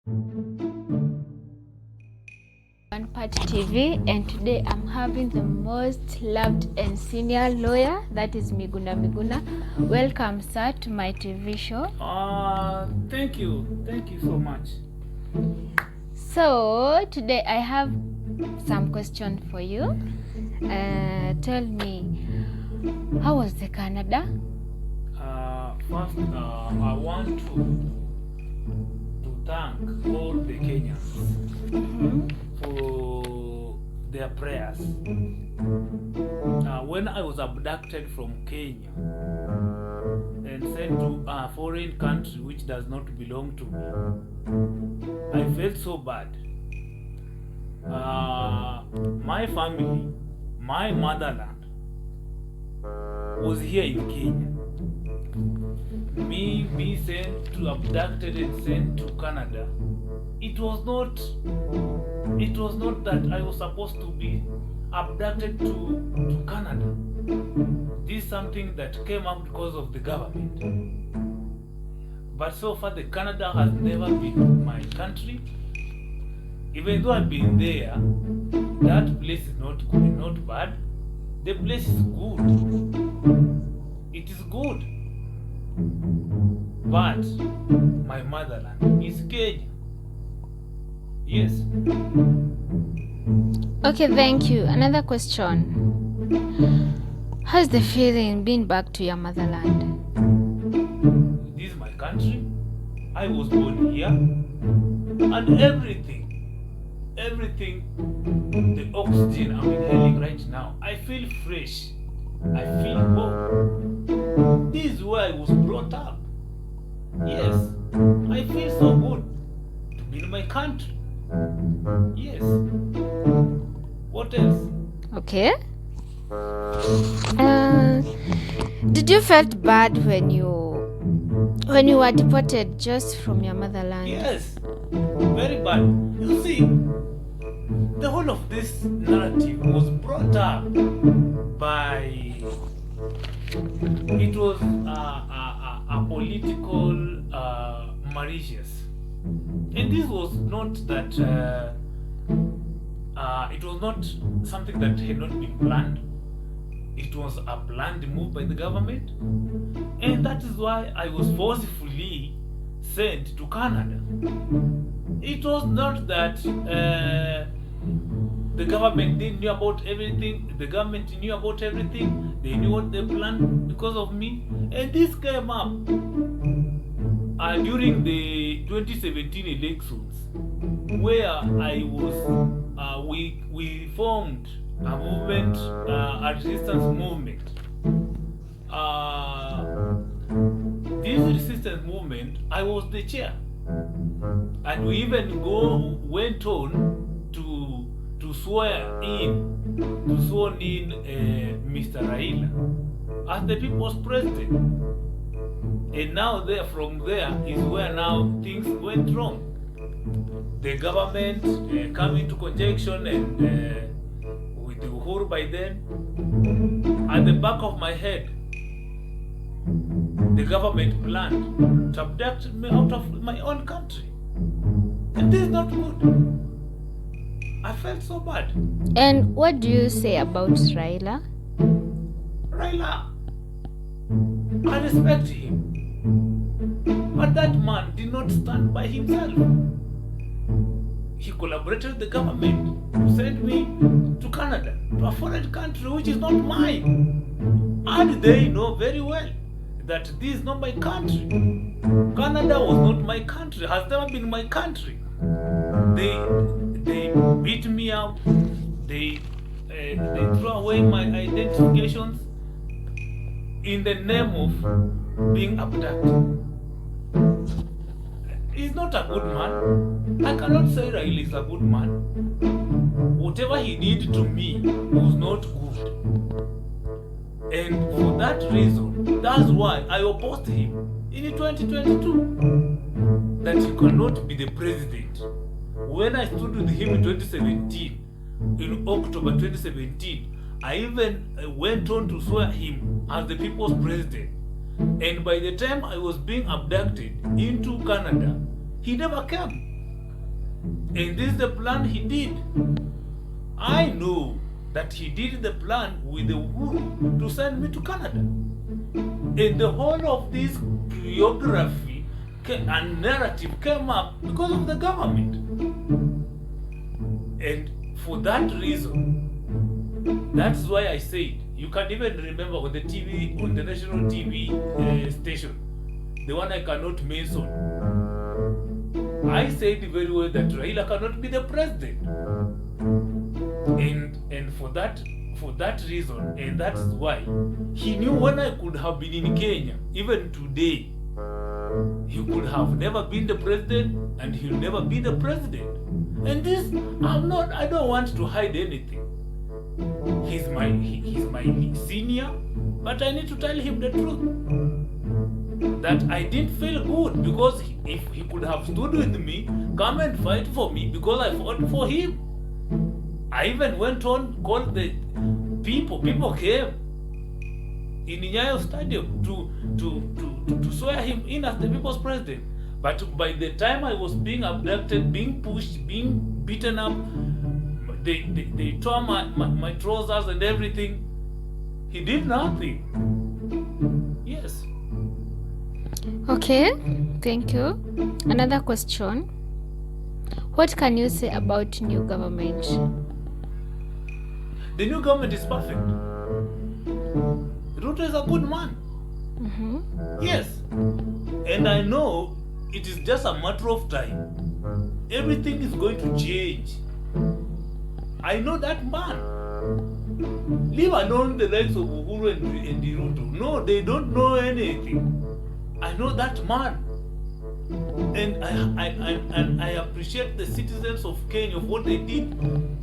One Part TV, and today I'm having the most loved and senior lawyer, that is Miguna. Welcome, sir, to my TV show. Thank you so much. So today I have some question for you. Tell me, how was the Canada? First, I want to thank all the Kenyans for their prayers. When I was abducted from Kenya and sent to a foreign country which does not belong to me, I felt so bad. My family, my motherland, was here in Kenya. Me sent to abducted and sent to Canada. It was not that I was supposed to be abducted to Canada. This is something that came up because of the government. But so far the Canada has never been my country. Even though I've been there, that place is not good, not bad. The place is good. It is good. But my motherland is Kenya. Yes. Okay, thank you. Another question. How's the feeling being back to your motherland? This is my country. I was born here. And everything, the oxygen I'm inhaling right now, I feel fresh. I feel home. This is where I was brought up. Yes, I feel so good to be in my country. Yes. What else? Okay. Did you felt bad when you were deported just from your motherland? Yes, very bad. You see, the whole of this narrative was brought up by, it was a political malicious, and this was not that it was not something that had not been planned. It was a planned move by the government, and that is why I was forcefully sent to Canada. It was not that the government didn't know about everything. The government knew about everything. They knew what they planned because of me. And this came up during the 2017 elections, where I was, we formed a movement, a resistance movement. This resistance movement, I was the chair. And we even went on to swear in Mr. Raila as the people's president. And now from there is where now things went wrong. The government came into conjunction and with Uhuru by then. At the back of my head, the government planned to abduct me out of my own country. And this is not good. I felt so bad. And what do you say about Raila? Raila, I respect him. But that man did not stand by himself. He collaborated with the government to send me to Canada, to a foreign country which is not mine. And they know very well that this is not my country. Canada was not my country, has never been my country. They beat me out. They threw away my identifications in the name of being abducted. He's not a good man. I cannot say Raila is a good man. Whatever he did to me was not good. And for that reason, that's why I opposed him in 2022. That he cannot be the president. When I stood with him in 2017, in October 2017, I even went on to swear him as the people's president. And by the time I was being abducted into Canada, he never came. And this is the plan he did. I know that he did the plan with the Uhuru to send me to Canada. And the whole of this choreography and narrative came up because of the government. And for that reason, that's why I said, you can even remember on the TV, on the national TV station, the one I cannot mention, I said very well that Raila cannot be the president. And for that reason, and that's why he knew when I could have been in Kenya, even today, he could have never been the president, and he'll never be the president. And this, I don't want to hide anything. He's my senior, but I need to tell him the truth. That I didn't feel good, because if he could have stood with me, come and fight for me, because I fought for him. I even went on, called the people came in Nyayo Stadium to swear him in as the people's president. But by the time I was being abducted, being pushed, being beaten up, they tore my trousers and everything. He did nothing. Yes. Okay, thank you. Another question. What can you say about new government? The new government is perfect. Ruto is a good man. Yes. And I know it is just a matter of time. Everything is going to change. I know that man. Leave alone the likes of Uhuru and Ruto. No, they don't know anything. I know that man. And I appreciate the citizens of Kenya for what they did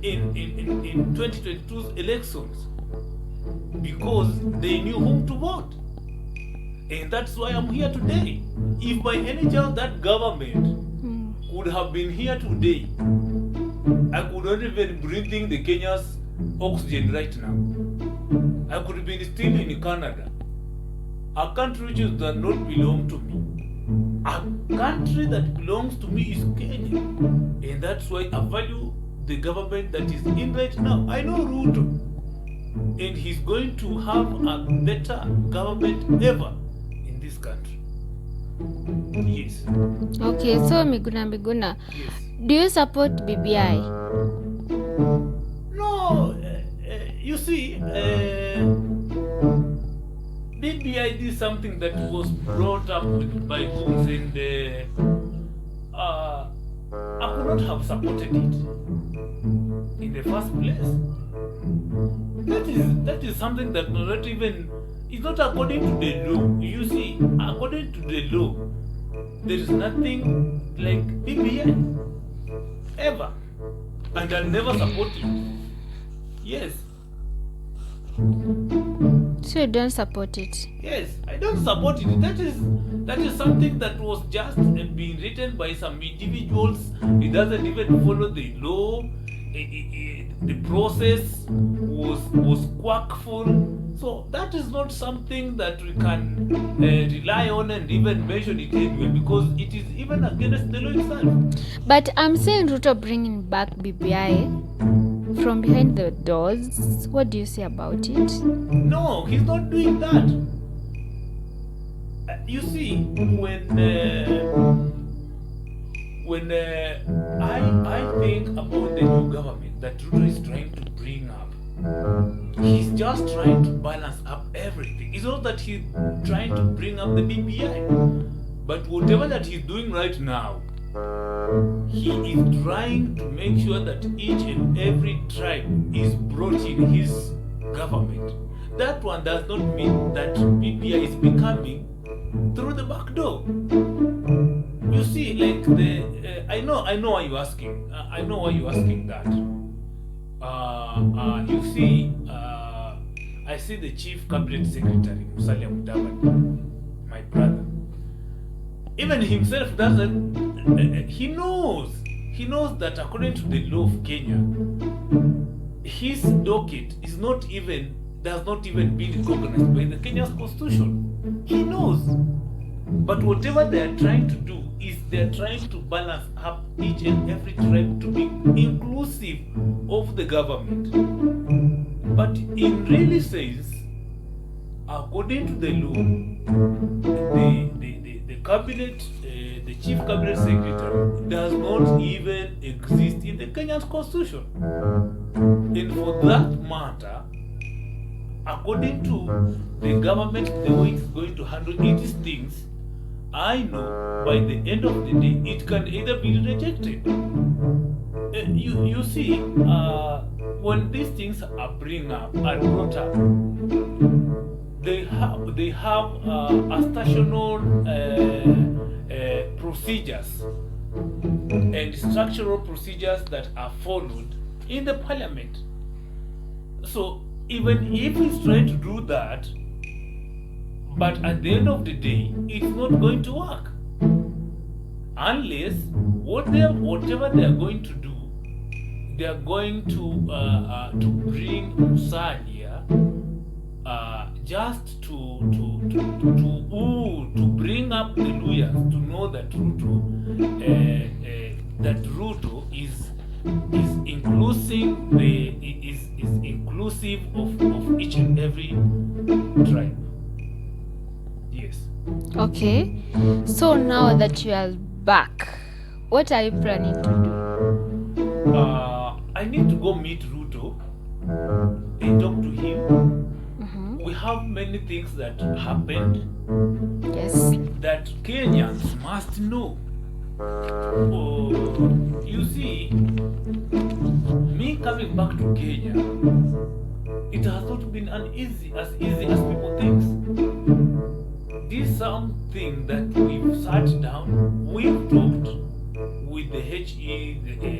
in 2022's elections, because they knew whom to vote. And that's why I'm here today. If by any chance that government could have been here today, I could not even breathing the Kenya's oxygen right now. I could have been still in Canada, a country which does not belong to me. A country that belongs to me is Kenya. And that's why I value the government that is in right now. I know Ruto, and he's going to have a better government ever in this country. Yes. Okay, so Miguna, Yes. do you support BBI? No, you see, BBI is something that was brought up by Goons, and I could not have supported it in the first place. That is something that not even is not according to the law. You see, according to the law, there is nothing like BBI ever, and I'll never support it. Yes. So you don't support it? Yes, I don't support it. That is something that was just being written by some individuals. It doesn't even follow the law. The process was quackful. So that is not something that we can rely on and even mention it anywhere, because it is even against the law itself. But I'm saying Ruto bringing back BBI from behind the doors. What do you say about it? No, he's not doing that. You see, when I think about the new government that Ruto is trying to bring up, he's just trying to balance up everything. It's not that he's trying to bring up the BBI, but whatever that he's doing right now, he is trying to make sure that each and every tribe is brought in his government. That one does not mean that BBI is becoming through the back door. You see, like I know why you're asking. I know why you're asking that. You see, I see the Chief Cabinet Secretary Musalia Mudavadi, my brother. Even himself doesn't. He knows that according to the law of Kenya, his docket does not even be recognized by the Kenya's constitution. He knows. But whatever they are trying to do is they're trying to balance up each and every tribe to be inclusive of the government. But in really sense, according to the law, the cabinet, the chief cabinet secretary does not even exist in the Kenyan constitution. And for that matter, according to the government, the way it's going to handle its things, I know by the end of the day, it can either be rejected. You see, when these things are brought up, they have a stational procedures and structural procedures that are followed in the parliament. So even if it's trying to do that, but at the end of the day, it's not going to work unless whatever they are going to do, they are going to bring Musalia just to bring up the lawyers to know that Ruto is inclusive of each and every tribe. Yes. Okay, so now that you are back, what are you planning to do? I need to go meet Ruto and talk to him. We have many things that happened. Yes. That Kenyans must know. You see, me coming back to Kenya, it has not been as easy as people think. This is something that we've sat down, we've talked with the HE,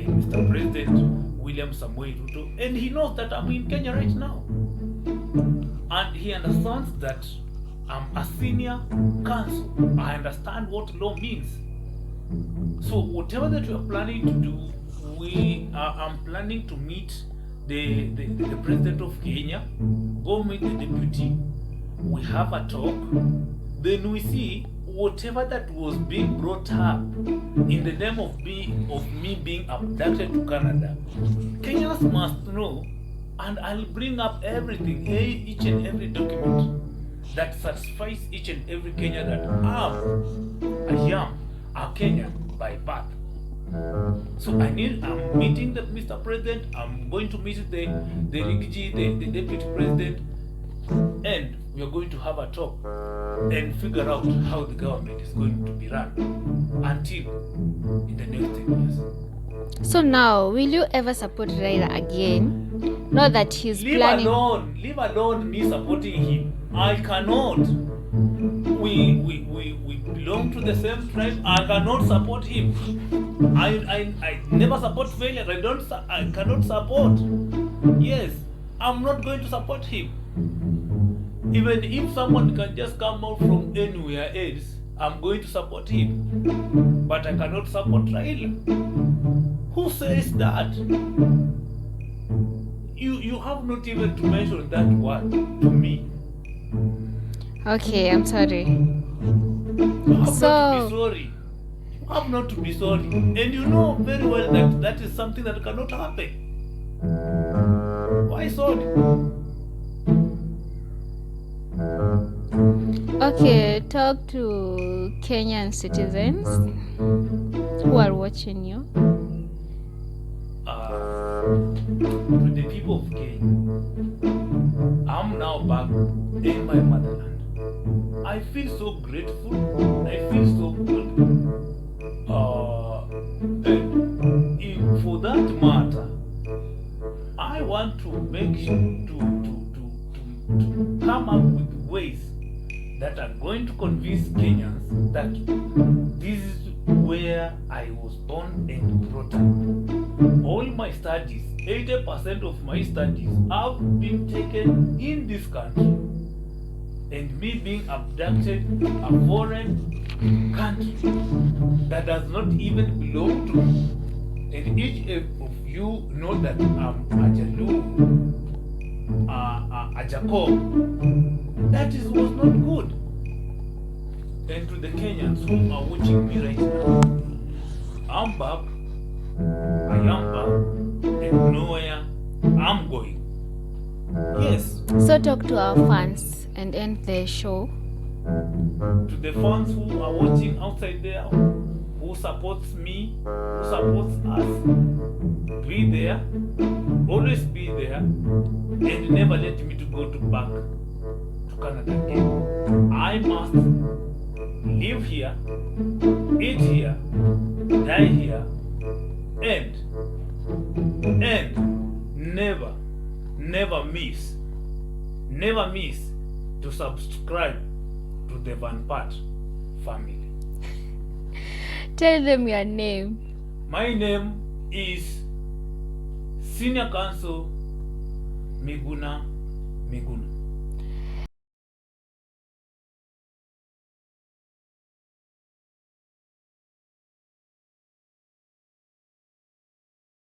Mr. President William Samuel Ruto, and he knows that I'm in Kenya right now. And he understands that I'm a senior counsel. I understand what law means. So whatever that we are planning to do, I'm planning to meet the president of Kenya, go meet the deputy, we have a talk, then we see whatever that was being brought up in the name of me being abducted to Canada. Kenyans must know, and I'll bring up everything, each and every document that satisfies each and every Kenyan that I am a Kenyan by birth. So I'm meeting the Mr. President, I'm going to meet the Rigiji, the Deputy President, and we are going to have a talk and figure out how the government is going to be run until in the next 10 years. So now, will you ever support Raila again? Know that he's planning. Leave alone me supporting him. I cannot. We belong to the same tribe. I cannot support him. I never support failure. I cannot support. Yes, I'm not going to support him. Even if someone can just come out from anywhere else, I'm going to support him. But I cannot support Raila. Who says that? You have not even to mention that word to me. Okay, I'm sorry. You have not to be sorry. You have not to be sorry. And you know very well that that is something that cannot happen. Why sorry? Okay, talk to Kenyan citizens who are watching you. To the people of Kenya, I'm now back in my motherland. I feel so grateful. I feel so good. And for that matter, I want to make sure to come up with ways that are going to convince Kenyans that this is where I was born and brought up. All my studies, 80% of my studies have been taken in this country. And me being abducted to a foreign country that does not even belong to me. And each of you know that I'm a Jalu, a Jacob. Was not good. and to the Kenyans who are watching me right now. I'm back. I am back. And nowhere I'm going. Yes, So talk to our fans and end the show. to the fans who are watching outside there, who supports me, who supports us, be there, always be there, and never let me to go to back to Canada again. I must live here, eat here, die here, and never miss to subscribe to the Van Pat family. Tell them your name. My name is Senior Counsel Miguna.